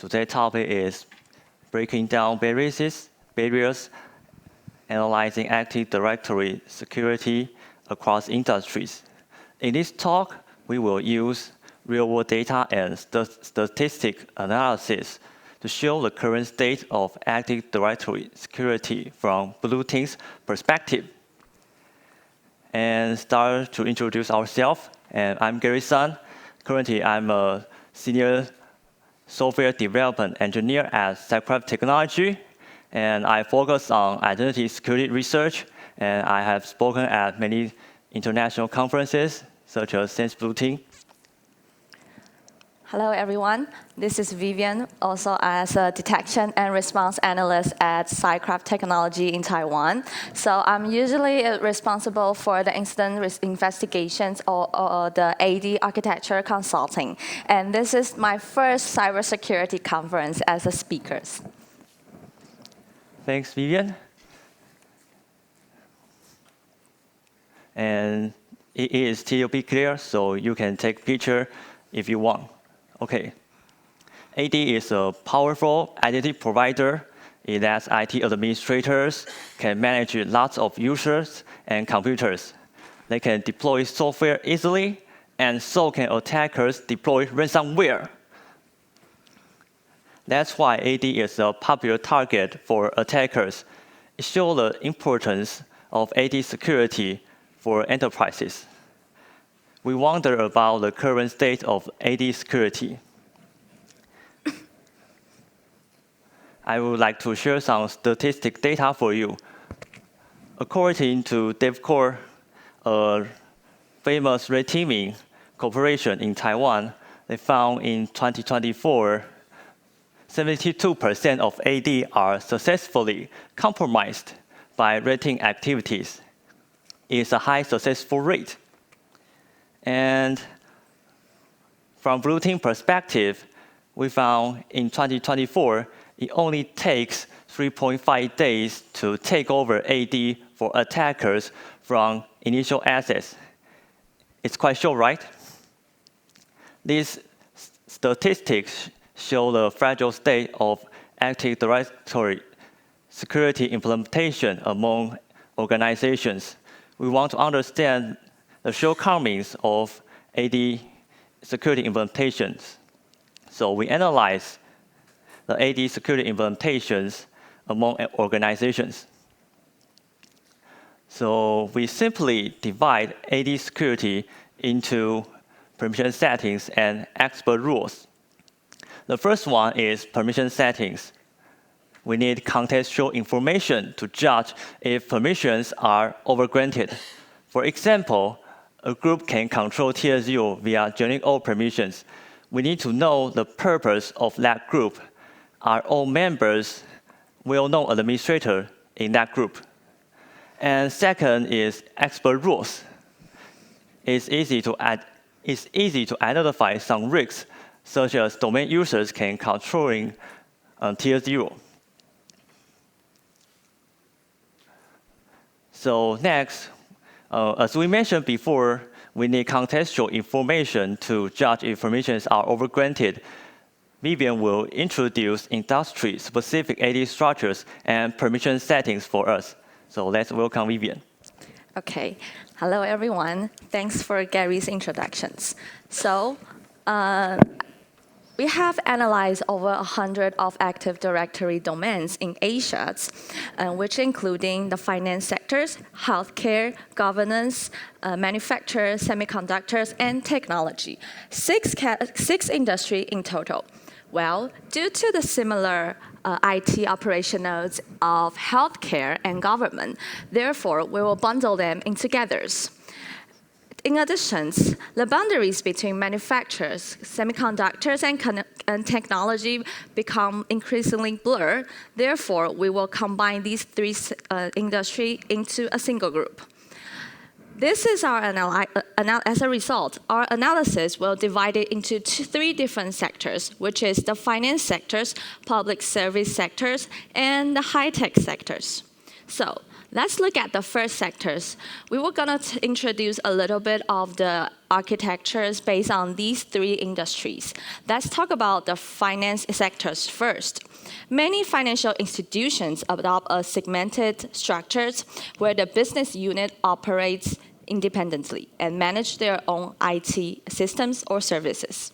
Today's topic is breaking down barriers, analyzing Active Directory security across industries. In this talk, we will use real-world data and statistic analysis to show the current state of Active Directory security from Blue Team's perspective. And start to introduce ourselves. And I'm Gary Sun. Currently, I'm a senior software development engineer at CyCraft Technology. And I focus on identity security research. And I have spoken at many international conferences, such as Sense Blue Team. Hello, everyone. This is Vivian, also as a detection and response analyst at CyCraft Technology in Taiwan. So I'm usually responsible for the incident investigations or the AD architecture consulting. And this is my first cybersecurity conference as a speaker. Thanks, Vivian. And it is still be clear, so you can take a picture if you want. Okay. AD is a powerful identity provider. It lets IT administrators can manage lots of users and computers. They can deploy software easily, and so can attackers deploy ransomware. That's why AD is a popular target for attackers. It shows the importance of AD security for enterprises. We wonder about the current state of AD security. I would like to share some statistic data for you. According to DevCore, a famous red teaming corporation in Taiwan, they found in 2024, 72% of AD are successfully compromised by red team activities. It's a high successful rate. And from Blue Team perspective, we found in 2024, it only takes 3.5 days to take over AD for attackers from initial access. It's quite short, right? These statistics show the fragile state of Active Directory security implementation among organizations. We want to understand the shortcomings of AD security implementations. So we analyze the AD security implementations among organizations. So we simply divide AD security into permission settings and expert rules. The first one is permission settings. We need contextual information to judge if permissions are overgranted. For example, a group can control tier 0 via generic all permissions. We need to know the purpose of that group. Are all members well-known administrators in that group? And second is expert rules. It's easy to identify some risks, such as domain users can controlling tier 0. So next, as we mentioned before, we need contextual information to judge if permissions are overgranted. Vivian will introduce industry-specific AD structures and permission settings for us. So let's welcome Vivian. Okay. Hello, everyone. Thanks for Gary's introductions. So we have analyzed over 100 of Active Directory domains in Asia, which including the finance sectors, healthcare, governance, manufacturers, semiconductors, and technology. Six industries in total. Well, due to the similar IT operationals of healthcare and government, therefore, we will bundle them in together. In addition, the boundaries between manufacturers, semiconductors, and technology become increasingly blurred. Therefore, we will combine these three industries into a single group. This is as a result, our analysis will divide it into three different sectors, which is the finance sectors, public service sectors, and the high-tech sectors. So Let's look at the first sectors. We were going to introduce a little bit of the architectures based on these three industries. Let's talk about the finance sectors first. Many financial institutions adopt a segmented structures where the business unit operates independently and manage their own IT systems or services.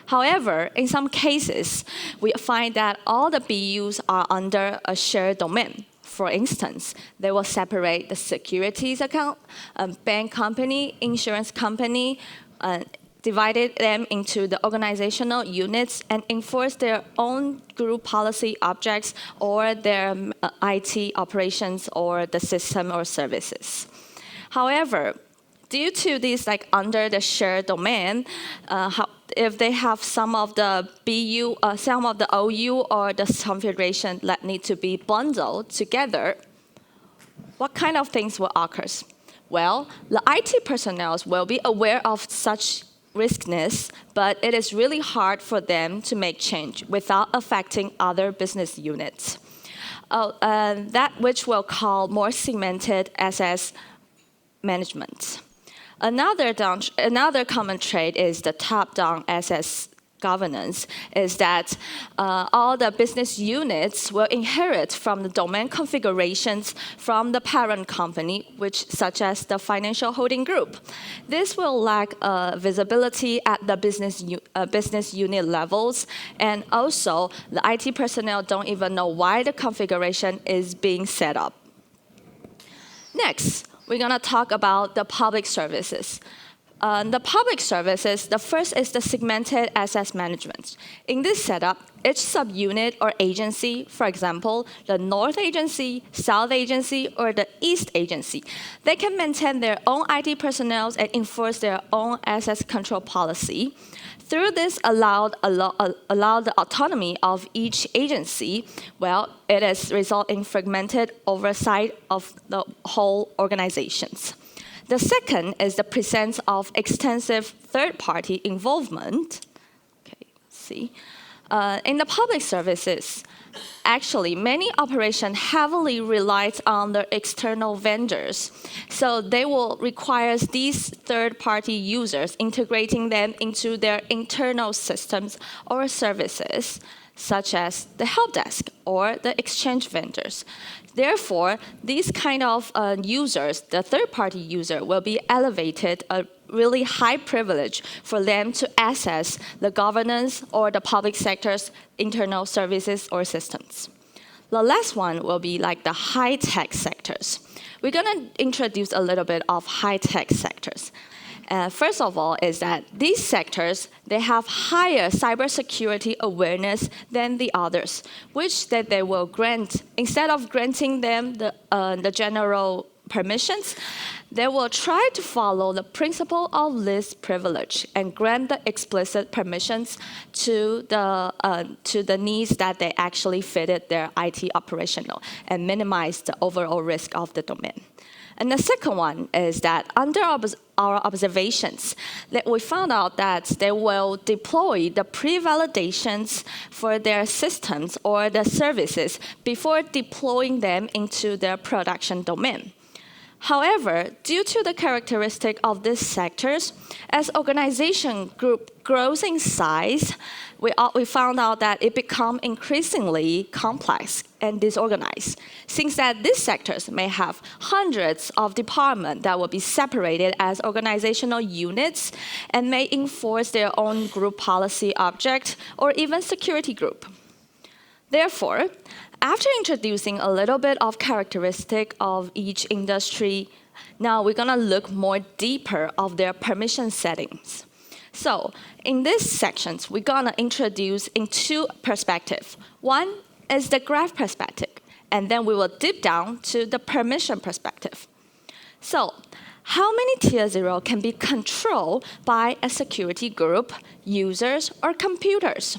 However, in some cases, we find that all the BUs are under a shared domain. For instance, they will separate the securities account, bank company, insurance company, divided them into the organizational units and enforce their own group policy objects or their IT operations or the system or services. However, due to this under the shared domain, if they have some of the BU, some of the OU or the configuration that need to be bundled together, what kind of things will occur? Well, the IT personnel will be aware of such riskiness, but it is really hard for them to make change without affecting other business units. That which we'll call more segmented SS management. Another common trait is the top-down SS governance, is that all the business units will inherit from the domain configurations from the parent company, such as the financial holding group. This will lack visibility at the business unit levels, and also the IT personnel don't even know why the configuration is being set up. Next, we're going to talk about the public services. The public services, the first is the segmented SS management. In this setup, each subunit or agency, for example, the North Agency, South Agency, or the East Agency, they can maintain their own IT personnel and enforce their own SS control policy. Through this allow the autonomy of each agency, well, it has resulted in fragmented oversight of the whole organizations. The second is the presence of extensive third-party involvement. Okay, see. In the public services, actually, many operations heavily rely on the external vendors. So they will require these third-party users integrating them into their internal systems or services, such as the help desk or the exchange vendors. Therefore, these kind of users, the third-party user, will be elevated a really high privilege for them to access the governance or the public sector's internal services or systems. The last one will be like the high-tech sectors. We're going to introduce a little bit of high-tech sectors. First of all is that these sectors, they have higher cybersecurity awareness than the others, which that they will grant, instead of granting them the general permissions, they will try to follow the principle of least privilege and grant the explicit permissions to the needs that they actually fitted their IT operational and minimize the overall risk of the domain. And the second one is that under our observations, that we found out that they will deploy the pre-validations for their systems or the services before deploying them into their production domain. However, due to the characteristic of these sectors, as organization group grows in size, we found out that it becomes increasingly complex and disorganized, since that these sectors may have hundreds of departments that will be separated as organizational units and may enforce their own group policy object or even security group. Therefore, after introducing a little bit of characteristic of each industry, now we're going to look more deeper of their permission settings. So in these sections, we're going to introduce in two perspectives. One is the graph perspective, and then we will dip down to the permission perspective. So how many tier 0 can be controlled by a security group, users, or computers?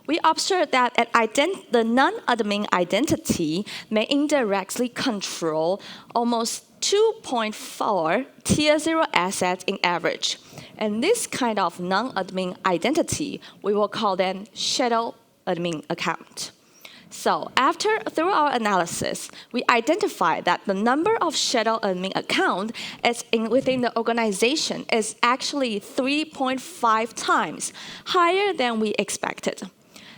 We observed that the non-admin identity may indirectly control almost 2.4 tier 0 assets in average. And this kind of non-admin identity, we will call them shadow admin account. So through our analysis, we identified that the number of shadow admin accounts within the organization is actually 3.5 times higher than we expected.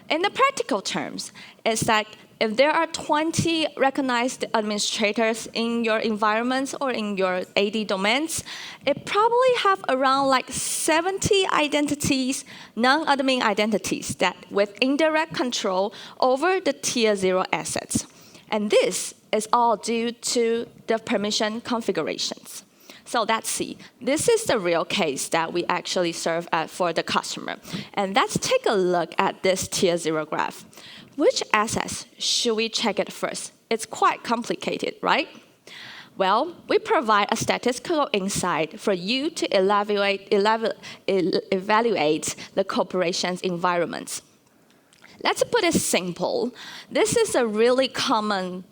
In the practical terms, it's that if there are 20 recognized administrators in your environments or in your AD domains, it probably have around like 70 identities, non-admin identities that with indirect control over the tier 0 assets. And this is all due to the permission configurations. So let's see. This is the real case that we actually serve for the customer. And let's take a look at this tier 0 graph. Which assets should we check it first? It's quite complicated, right? Well, we provide a statistical insight for you to evaluate the corporation's environments. Let's put it simple. This is a really common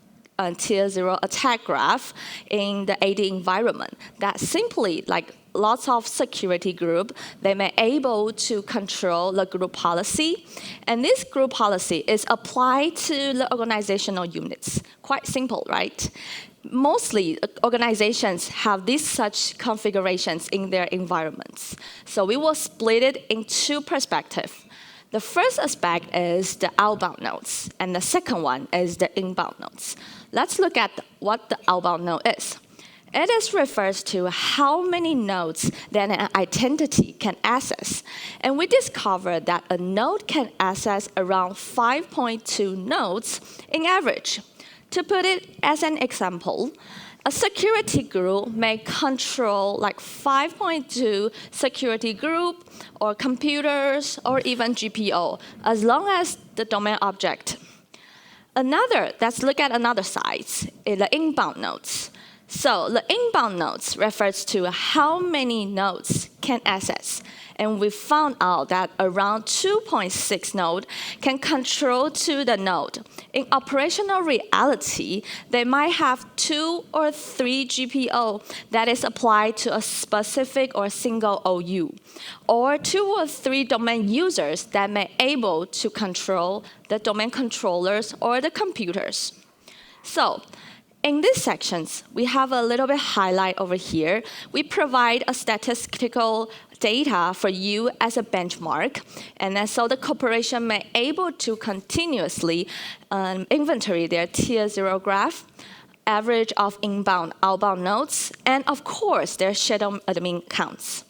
tier 0 attack graph in the AD environment that simply, like lots of security group, they may able to control the group policy. And this group policy is applied to the organizational units. Quite simple, right? Mostly, organizations have these such configurations in their environments. So we will split it in two perspectives. The first aspect is the outbound nodes, and the second one is the inbound nodes. Let's look at what the outbound node is. It refers to how many nodes that an identity can access. And we discovered that a node can access around 5.2 nodes in average. To put it as an example, a security group may control like 5.2 security group or computers or even GPO, as long as the domain object. Let's look at another side, the inbound nodes. So the inbound nodes refers to how many nodes can access. And we found out that around 2.6 nodes can control to the node. In operational reality, they might have 2 or 3 GPO that is applied to a specific or single OU, or 2 or 3 domain users that may able to control the domain controllers or the computers. So, in these sections, we have a little bit highlight over here. We provide a statistical data for you as a benchmark, and then so the corporation may able to continuously inventory their tier 0 graph, average of inbound, outbound nodes, and of course, their shadow admin counts.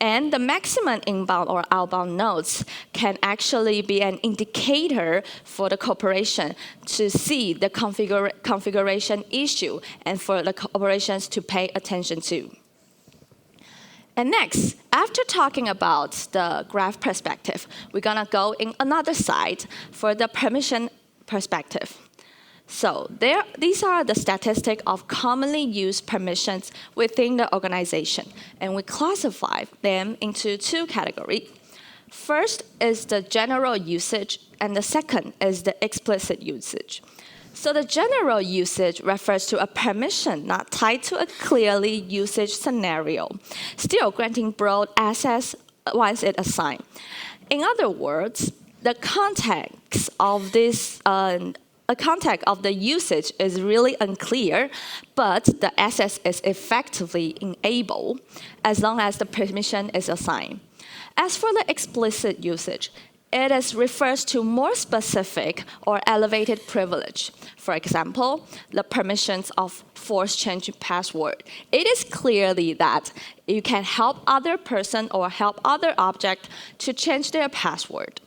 And the maximum inbound or outbound nodes can actually be an indicator for the corporation to see the configuration issue and for the corporations to pay attention to. And next, after talking about the graph perspective, we're gonna go in another side for the permission perspective. So these are the statistics of commonly used permissions within the organization, and we classify them into 2 categories. First is the general usage, and the second is the explicit usage. So the general usage refers to a permission not tied to a clearly usage scenario, still granting broad access once it assigned. In other words, the context of this the usage is really unclear, but the access is effectively enabled as long as the permission is assigned. As for the explicit usage, it refers to more specific or elevated privilege. For example, the permissions of force change password. It is clearly that you can help other person or help other object to change their password.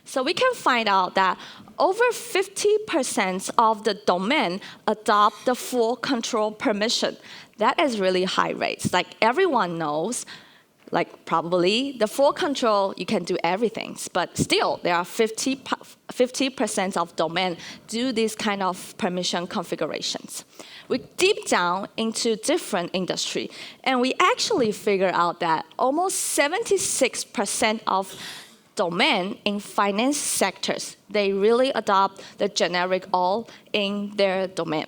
So we can find out that over 50% of the domain adopt the full control permission. That is really high rates. Like everyone knows, like probably the full control, you can do everything. But still, there are 50% of domain do these kind of permission configurations. We deep down into different industry, and we actually figure out that almost 76% of domain in finance sectors, they really adopt the generic all in their domain.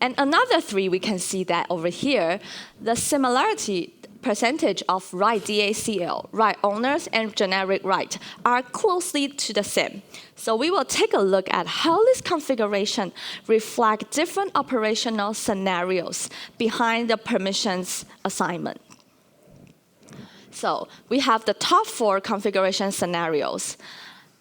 And another 3, we can see that over here, the similarity percentage of write DACL, write owners, and generic write are closely to the same. So we will take a look at how this configuration reflects different operational scenarios behind the permissions assignment. So we have the top 4 configuration scenarios.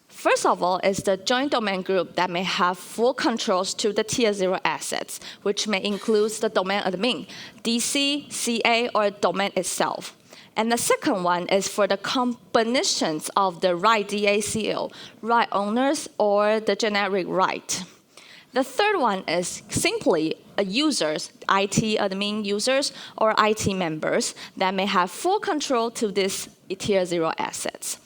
First of all is the joint domain group that may have full controls to the tier 0 assets, which may include the domain admin, DC, CA, or domain itself. And the second one is for the combinations of the write DACL, write owners, or the generic write. The third one is simply users, IT admin users, or IT members that may have full control to these tier 0 assets.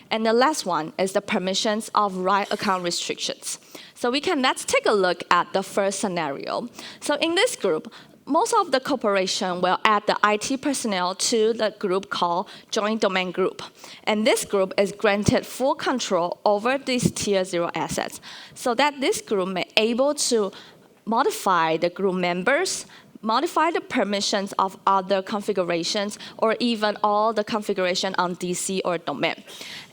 And the last one is the permissions of write account restrictions. So let's take a look at the first scenario. So in this group, most of the corporation will add the IT personnel to the group called joint domain group. And this group is granted full control over these tier 0 assets, so that this group may able to modify the group members, modify the permissions of other configurations, or even all the configuration on DC or domain.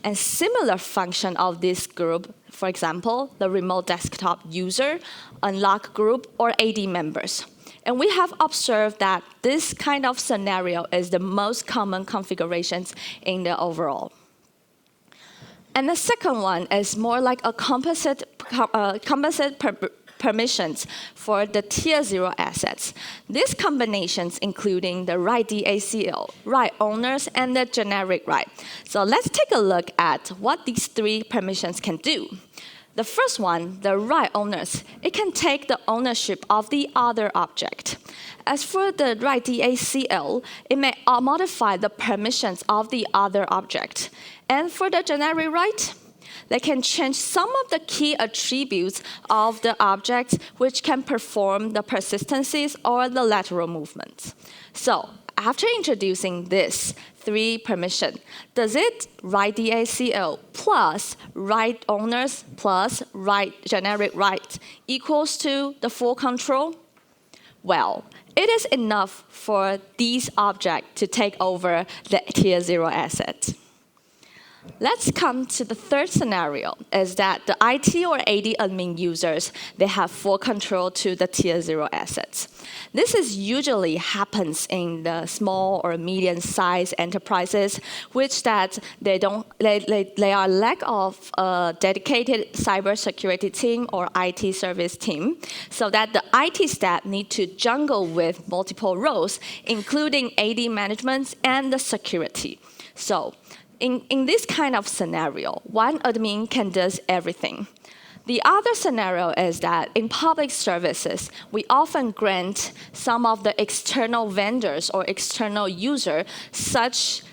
And similar function of this group, for example, the remote desktop user, unlock group, or AD members. And we have observed that this kind of scenario is the most common configurations in the overall. And the second one is more like a composite permissions for the tier 0 assets. These combinations including the write DACL, write owners, and the generic write. So let's take a look at what these 3 permissions can do. The first one, the write owners, it can take the ownership of the other object. As for the write DACL, it may modify the permissions of the other object. And for the generic write, they can change some of the key attributes of the object, which can perform the persistencies or the lateral movements. So after introducing this 3 permission, does it write DACL plus write owners plus write generic write equals to the full control? Well, it is enough for these objects to take over the tier 0 asset. Let's come to the third scenario, is that the IT or AD admin users, they have full control to the tier 0 assets. This is usually happens in the small or medium-sized enterprises, which that they are lack of a dedicated cybersecurity team or IT service team, so that the IT staff need to juggle with multiple roles, including AD management and the security. So in this kind of scenario, one admin can do everything. The other scenario is that in public services, we often grant some of the external vendors or external users such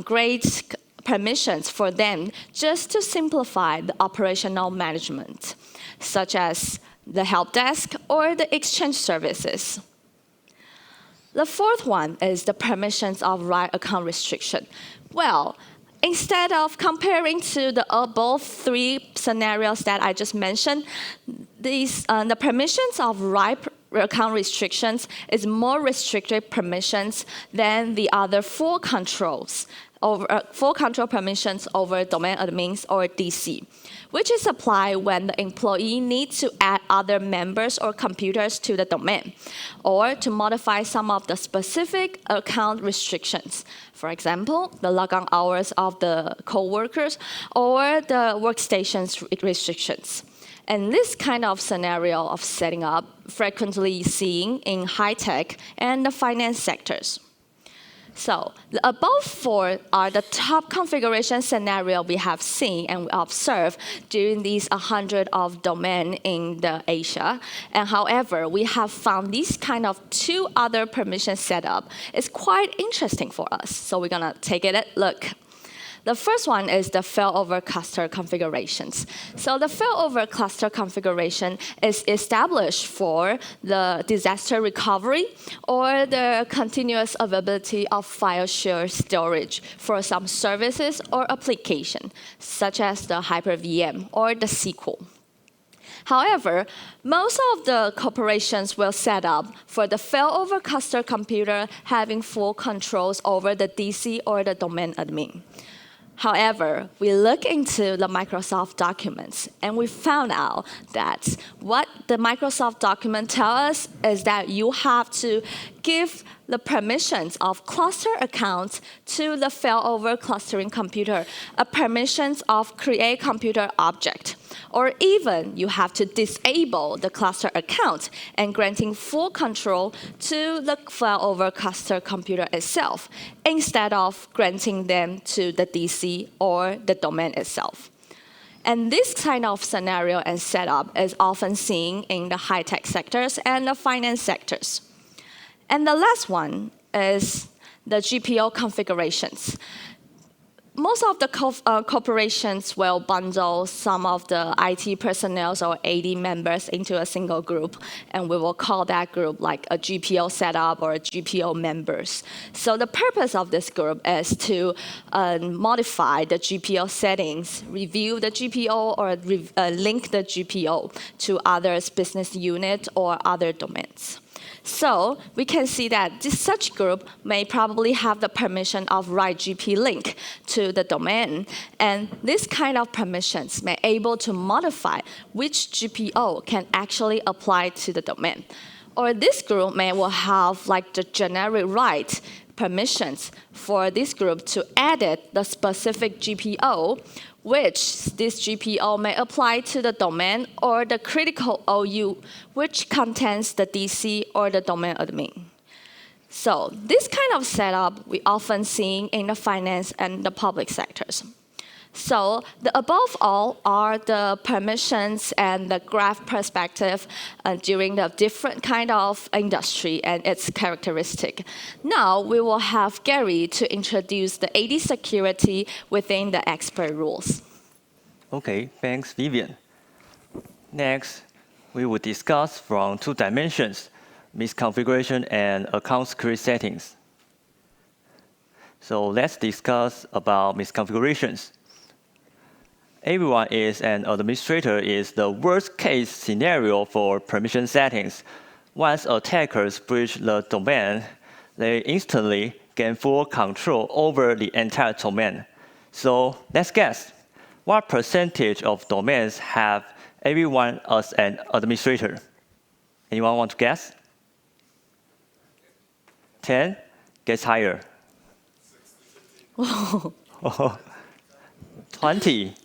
great permissions for them just to simplify the operational management, such as the help desk or the exchange services. The fourth one is the permissions of write account restriction. Well, instead of comparing to the above 3 scenarios that I just mentioned, the permissions of write account restrictions is more restricted permissions than the other full control permissions over domain admins or DC, which is applied when the employee needs to add other members or computers to the domain, or to modify some of the specific account restrictions. For example, the logon hours of the co-workers or the workstations restrictions. And this kind of scenario of setting up frequently seen in high-tech and the finance sectors. So the above 4 are the top configuration scenario we have seen and we observed during these 100 of domain in the Asia. And however, we have found these kind of 2 other permission setup is quite interesting for us. So we're gonna take a look. The first one is the failover cluster configurations. So the failover cluster configuration is established for the disaster recovery or the continuous availability of file share storage for some services or application, such as the Hyper-VM or the SQL. However, most of the corporations will set up for the failover cluster computer having full controls over the DC or the domain admin. However, we look into the Microsoft documents, and we found out that what the Microsoft document tells us is that you have to give the permissions of cluster accounts to the failover clustering computer, a permissions of create computer object, or even you have to disable the cluster account and granting full control to the failover cluster computer itself, instead of granting them to the DC or the domain itself. And this kind of scenario and setup is often seen in the high-tech sectors and the finance sectors. And the last one is the GPO configurations. Most of the corporations will bundle some of the IT personnel or AD members into a single group, and we will call that group like a GPO setup or a GPO members. So the purpose of this group is to modify the GPO settings, review the GPO, or link the GPO to other business unit or other domains. So we can see that such group may probably have the permission of write GP link to the domain. And this kind of permissions may able to modify which GPO can actually apply to the domain. Or this group will have like the generic write permissions for this group to edit the specific GPO, which this GPO may apply to the domain or the critical OU, which contains the DC or the domain admin. So this kind of setup we often see in the finance and the public sectors. So the above all are the permissions and the graph perspective during the different kind of industry and its characteristic. Now we will have Gary to introduce the AD security within the expert rules. Okay, thanks, Vivian. Next, we will discuss from two dimensions, misconfiguration and account security settings. So let's discuss about misconfigurations. Everyone is an administrator is the worst case scenario for permission settings. Once attackers breach the domain, they instantly gain full control over the entire domain. So let's guess, what percentage of domains have everyone as an administrator? Anyone want to guess? 10? Guess higher. 20.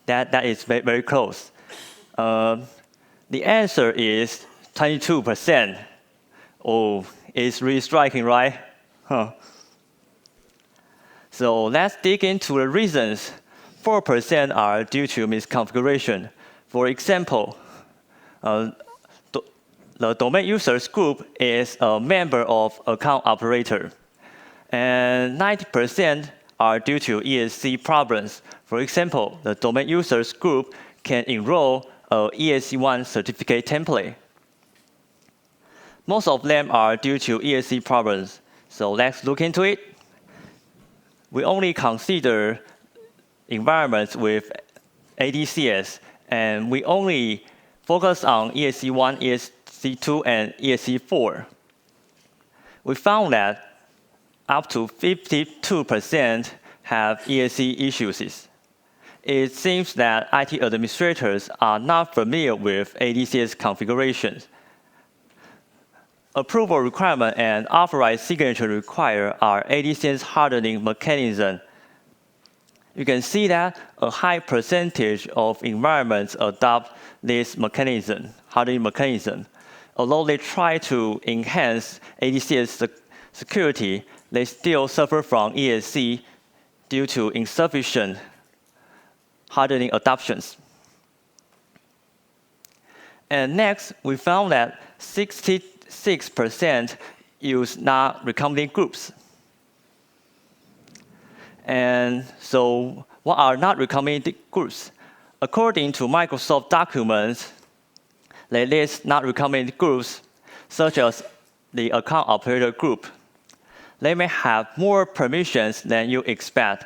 That is very, very close. The answer is 22%. Oh, it's really striking, right? Huh. So let's dig into the reasons. 4% are due to misconfiguration. For example, the domain users group is a member of account operator. And 90% are due to ESC problems. For example, the domain users group can enroll a ESC1 certificate template. Most of them are due to ESC problems. So let's look into it. We only consider environments with ADCS, and we only focus on ESC1, ESC2, and ESC4. We found that up to 52% have ESC issues. It seems that IT administrators are not familiar with ADCS configurations. Approval requirement and authorized signature require our ADCS hardening mechanism. You can see that a high percentage of environments adopt this mechanism, hardening mechanism. Although they try to enhance ADCS security, they still suffer from ESC due to insufficient hardening adoptions. And next, we found that 66% use not-recommended groups. And so what are not-recommended groups? According to Microsoft documents, they list not-recommended groups, such as the account operator group. They may have more permissions than you expect.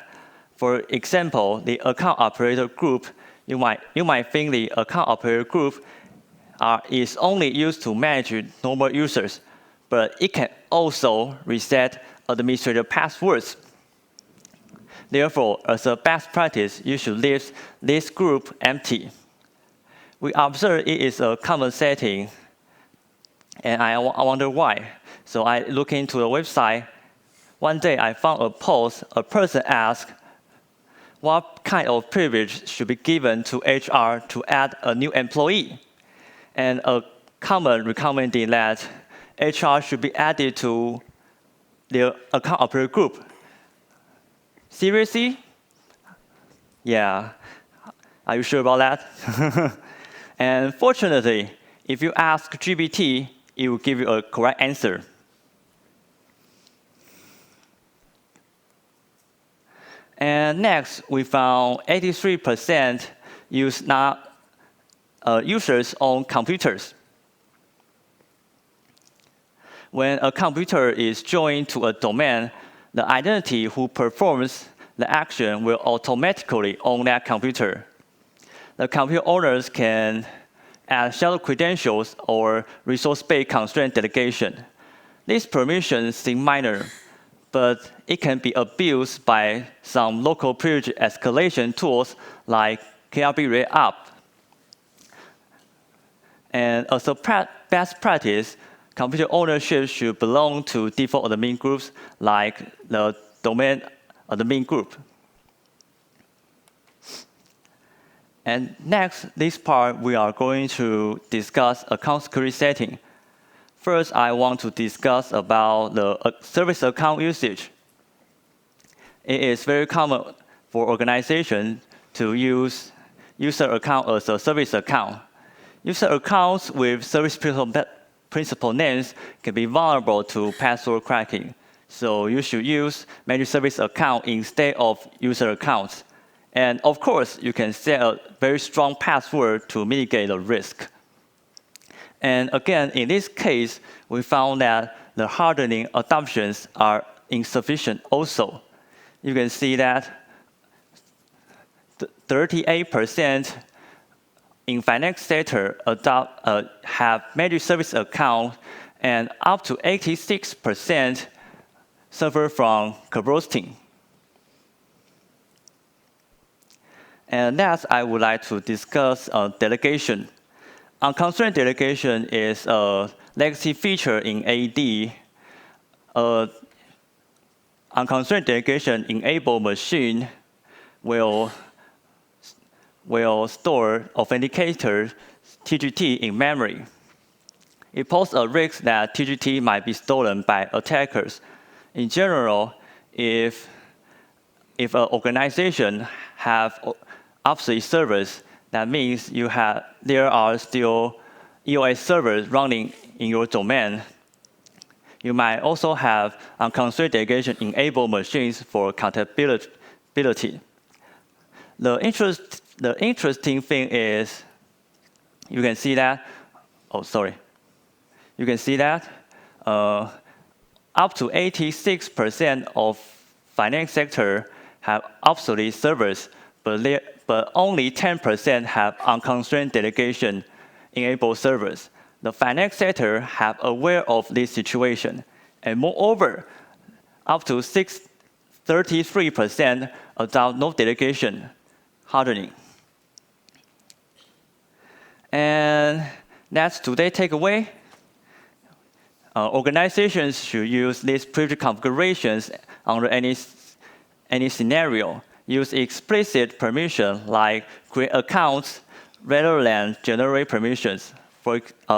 For example, the account operator group You might think the account operator group is only used to manage normal users, but it can also reset administrator passwords. Therefore, as a best practice, you should leave this group empty. We observe it is a common setting, and I wonder why. So I look into the website. One day I found a post. A person asked, what kind of privilege should be given to HR to add a new employee? And a comment recommending that HR should be added to the account operator group. Seriously? Yeah. Are you sure about that? And fortunately, if you ask GPT, it will give you a correct answer. And next, we found 83% use users on computers. When a computer is joined to a domain, the identity who performs the action will automatically own that computer. The computer owners can add shadow credentials or resource-based constraint delegation. These permissions seem minor, but it can be abused by some local privilege escalation tools like KRB-RedUp. And as a best practice, computer ownership should belong to default admin groups like the domain admin group. And next, this part, we are going to discuss account security setting. First, I want to discuss about the service account usage. It is very common for organizations to use user account as a service account. User accounts with service principal names can be vulnerable to password cracking. So you should use managed service account instead of user accounts. And of course, you can set a very strong password to mitigate the risk. And again, in this case, we found that the hardening adoptions are insufficient also. You can see that 38% in finance sector have managed service account, and up to 86% suffer from corrupting. And next, I would like to discuss delegation. Unconstrained delegation is a legacy feature in AD. Unconstrained delegation enable machine will store authenticator TGT in memory. It poses a risk that TGT might be stolen by attackers. In general, if an organization have obsolete servers, that means there are still EOS servers running in your domain. You might also have unconstrained delegation enabled machines for compatibility. The interesting thing is, you can see that, you can see that up to 86% of finance sector have obsolete servers, but only 10% have unconstrained delegation enabled servers. The finance sector have aware of this situation, and moreover, up to 33% adopt no delegation hardening. And that's today's takeaway. Organizations should use these privilege configurations under any scenario. Use explicit permission like create accounts rather than generate permissions,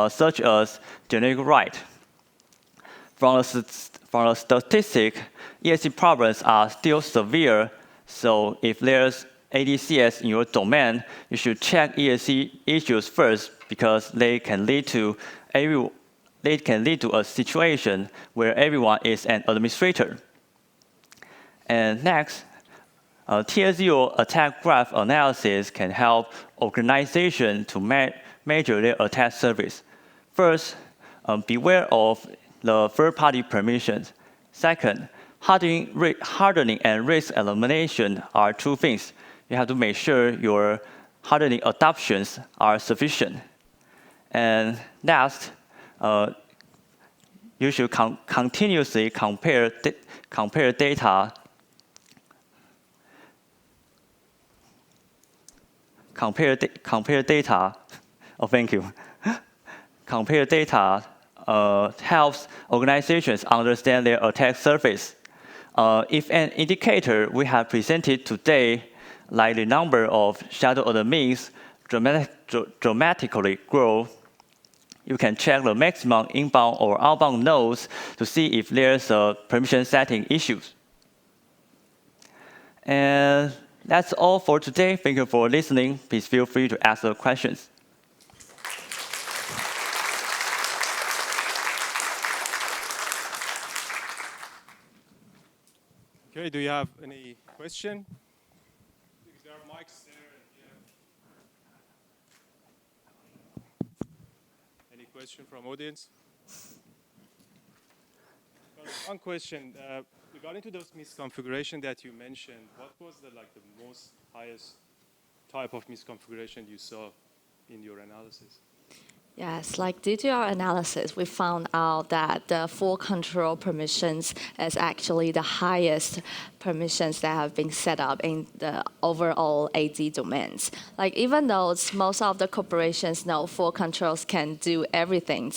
such as generic right. From the statistic, ESG problems are still severe, so if there's ADCS in your domain, you should check ESG issues first, because they can lead to a situation where everyone is an administrator. And next, Tier 0 attack graph analysis can help organizations to measure their attack surface. First, beware of the third-party permissions. Second, hardening and risk elimination are two things. You have to make sure your hardening adoptions are sufficient. And last, you should continuously compare data. Compare data. Oh, thank you. Compare data helps organizations understand their attack surface. If an indicator we have presented today, like the number of shadow admins, dramatically grow, you can check the maximum inbound or outbound nodes to see if there's a permission setting issues. And that's all for today. Thank you for listening. Please feel free to ask questions. Okay, do you have any question? If there are mics there. Yeah. Any question from audience? Well, one question. Regarding to those misconfiguration that you mentioned, what was the most highest type of misconfiguration you saw in your analysis? Yes, due to our analysis, we found out that the full control permissions is actually the highest permissions that have been set up in the overall AD domains. Even though most of the corporations know full controls can do everything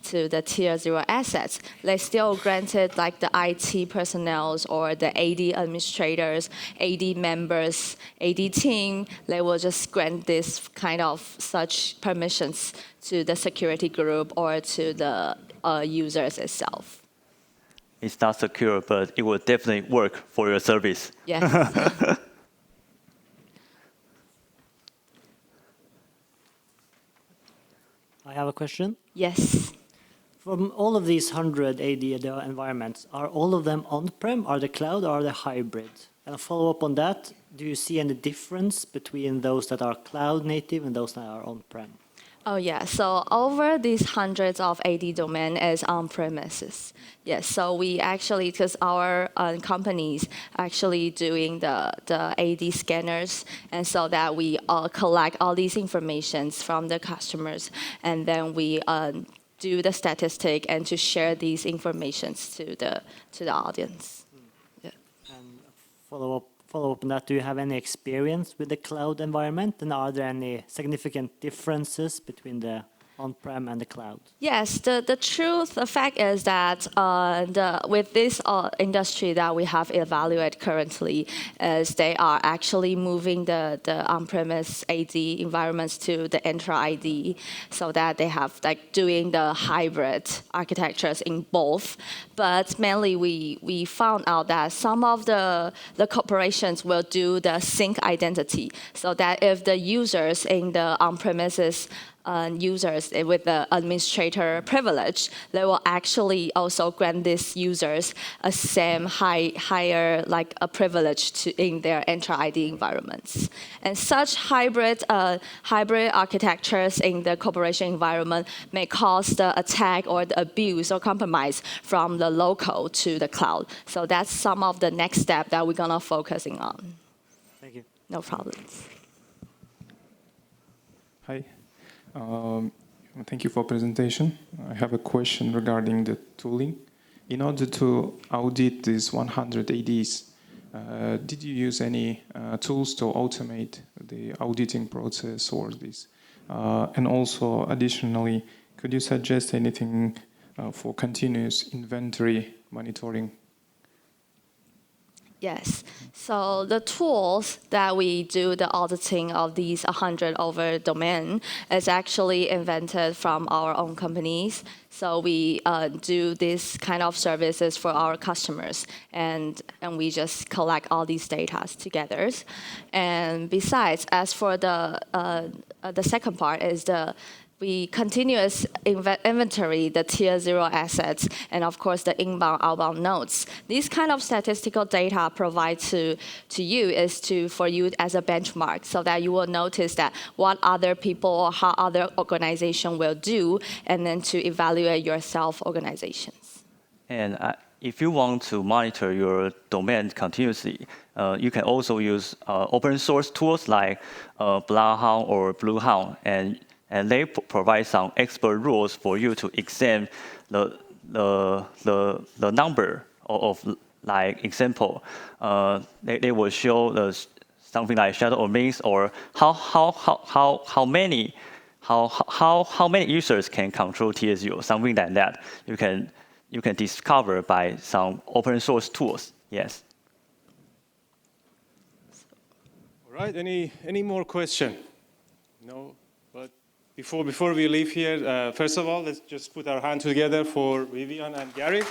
to the tier 0 assets, they still granted the IT personnel or the AD administrators, AD members, AD team, they will just grant this kind of such permissions to the security group or to the users itself. It's not secure, but it will definitely work for your service. Yes. I have a question. Yes. From all of these 100 AD environments, are all of them on-prem, are they cloud, or are they hybrid? And a follow-up on that, do you see any difference between those that are cloud native and those that are on-prem? Oh, yeah. So over these hundreds of AD domain is on-premises. Yes. So we actually, because our companies actually doing the AD scanners, and so that we collect all these informations from the customers, and then we do the statistic and to share these informations to the audience. Yeah. And follow up on that, do you have any experience with the cloud environment, and are there any significant differences between the on-prem and the cloud? Yes, the fact is that with this industry that we have evaluated currently, is they are actually moving the on-premise AD environments to the Entra ID, so that they have doing the hybrid architectures in both. But mainly we found out that some of the corporations will do the sync identity, so that if the users in the on-premises users with the administrator privilege, they will actually also grant these users a same higher a privilege in their Entra ID environments. And such hybrid architectures in the corporation environment may cause the attack or the abuse or compromise from the local to the cloud. So that's some of the next step that we're gonna focusing on. Thank you. No problems. Hi. Thank you for presentation. I have a question regarding the tooling. In order to audit these 100 ADs, did you use any tools to automate the auditing process or this? And also, additionally, could you suggest anything for continuous inventory monitoring? Yes. So the tools that we do the auditing of these 100 over domain is actually invented from our own companies. So we do this kind of services for our customers, and we just collect all these data together. And besides, as for the second part is we continuous inventory the tier 0 assets, and of course the inbound, outbound nodes. These kind of statistical data provide to you is for you as a benchmark, so that you will notice that what other people or how other organization will do, and then to evaluate your self-organizations. And if you want to monitor your domain continuously, you can also use open source tools like Bloodhound or Bluehound, and they provide some expert rules for you to examine the number of like example. They will show something like shadow or mix, or how many users can control TSU, something like that. You can discover by some open source tools. Yes. All right. Any more question? No. But before we leave here, first of all, let's just put our hands together for Vivian and Gary.